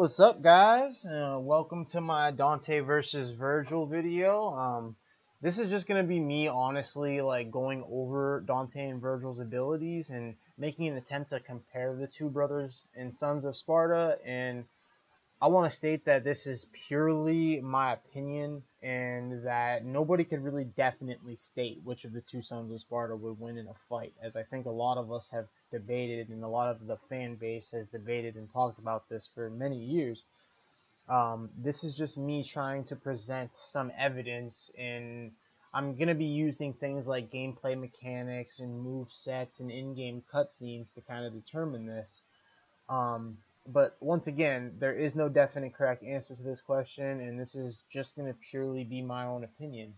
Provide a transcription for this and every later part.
What's up, guys? Welcome to my Dante versus Vergil video. This is just gonna be me, honestly, like going over Dante and Vergil's abilities and making an attempt to compare the two brothers and sons of Sparda. And I want to state that this is purely my opinion, and that nobody could really definitely state which of the two sons of Sparda would win in a fight, as I think a lot of us have debated, and a lot of the fan base has debated and talked about this for many years. This is just me trying to present some evidence, and I'm going to be using things like gameplay mechanics and move sets and in-game cutscenes to kind of determine this. But once again, there is no definite correct answer to this question, and this is just going to purely be my own opinion.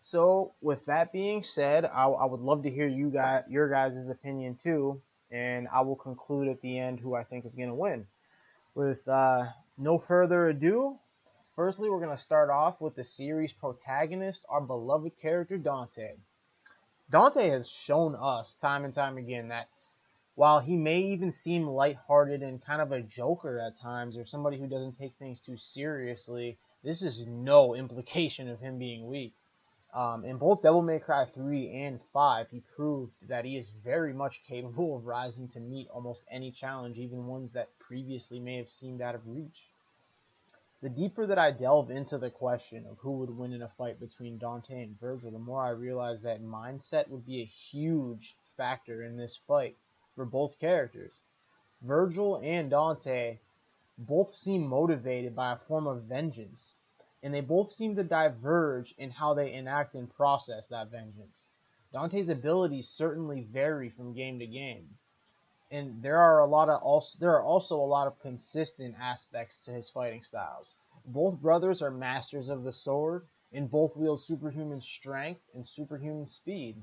So with that being said, I would love to hear your guys' opinion too, and I will conclude at the end who I think is going to win. With no further ado, firstly, we're going to start off with the series protagonist, our beloved character Dante. Dante has shown us time and time again that while he may even seem lighthearted and kind of a joker at times, or somebody who doesn't take things too seriously, this is no implication of him being weak. In both Devil May Cry 3 and 5, he proved that he is very much capable of rising to meet almost any challenge, even ones that previously may have seemed out of reach. The deeper that I delve into the question of who would win in a fight between Dante and Vergil, the more I realize that mindset would be a huge factor in this fight for both characters. Vergil and Dante both seem motivated by a form of vengeance, and they both seem to diverge in how they enact and process that vengeance. Dante's abilities certainly vary from game to game, and there are also a lot of consistent aspects to his fighting styles. Both brothers are masters of the sword, and both wield superhuman strength and superhuman speed.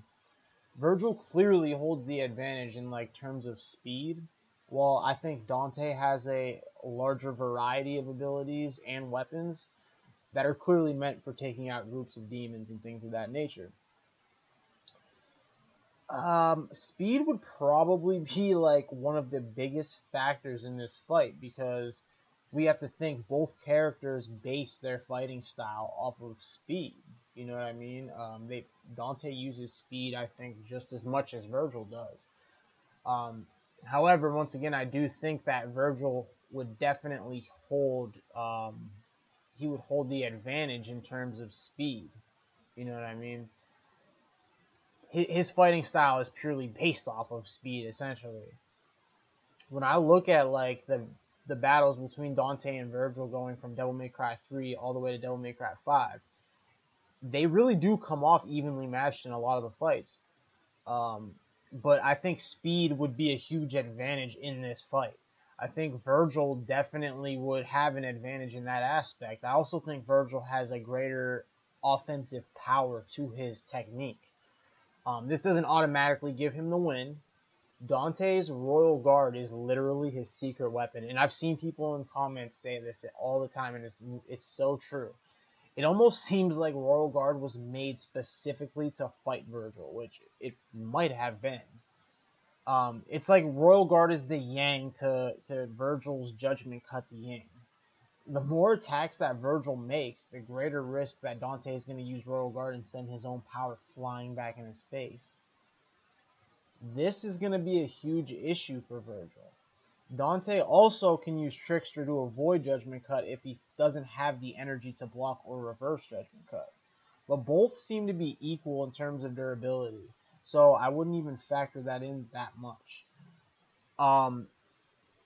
Vergil clearly holds the advantage in terms of speed, while I think Dante has a larger variety of abilities and weapons that are clearly meant for taking out groups of demons and things of that nature. Speed would probably be one of the biggest factors in this fight, because we have to think both characters base their fighting style off of speed. You know what I mean? Dante uses speed, I think, just as much as Vergil does. However, once again, I do think that Vergil would definitely hold the advantage in terms of speed. You know what I mean? His fighting style is purely based off of speed, essentially. When I look at the battles between Dante and Vergil, going from Devil May Cry 3 all the way to Devil May Cry 5, they really do come off evenly matched in a lot of the fights. But I think speed would be a huge advantage in this fight. I think Vergil definitely would have an advantage in that aspect. I also think Vergil has a greater offensive power to his technique. This doesn't automatically give him the win. Dante's Royal Guard is literally his secret weapon, and I've seen people in comments say this all the time, and it's so true. It almost seems like Royal Guard was made specifically to fight Vergil, which it might have been. It's like Royal Guard is the yang to Vergil's Judgment Cut's yin. The more attacks that Vergil makes, the greater risk that Dante is going to use Royal Guard and send his own power flying back in his face. This is going to be a huge issue for Vergil. Dante also can use Trickster to avoid Judgment Cut if he doesn't have the energy to block or reverse Judgment Cut. But both seem to be equal in terms of durability, so I wouldn't even factor that in that much.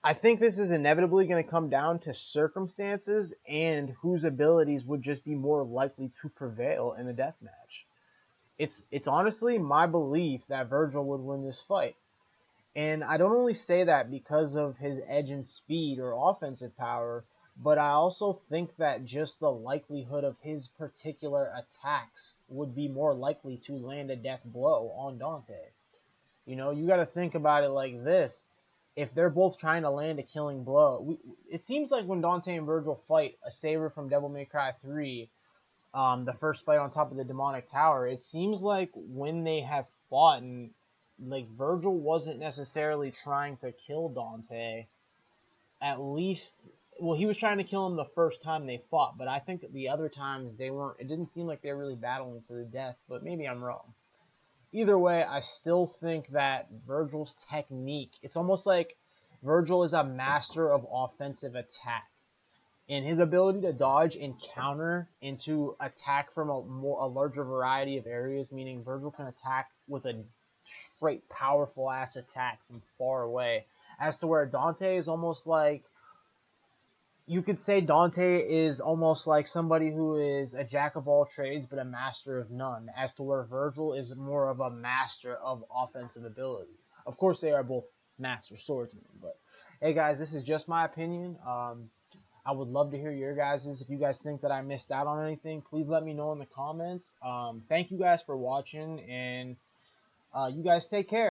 I think this is inevitably going to come down to circumstances and whose abilities would just be more likely to prevail in a deathmatch. It's honestly my belief that Vergil would win this fight. And I don't only say that because of his edge in speed or offensive power, but I also think that just the likelihood of his particular attacks would be more likely to land a death blow on Dante. You know, you got to think about it like this. If they're both trying to land a killing blow, it seems like when Dante and Vergil fight a Saber from Devil May Cry 3, the first fight on top of the demonic tower, it seems like when they have fought, and Vergil wasn't necessarily trying to kill Dante, at least, well, he was trying to kill him the first time they fought, but I think the other times they weren't. It didn't seem like they were really battling to the death, but maybe I'm wrong. Either way, I still think that Vergil's technique, it's almost like Vergil is a master of offensive attack. And his ability to dodge and counter into attack from a larger variety of areas, meaning Vergil can attack with a straight powerful ass attack from far away. As to where Dante is almost like, you could say Dante is almost like somebody who is a jack of all trades but a master of none, as to where Vergil is more of a master of offensive ability. Of course, they are both master swordsmen, but hey guys, this is just my opinion. I would love to hear your guys's. If you guys think that I missed out on anything, please let me know in the comments. Thank you guys for watching, and you guys take care.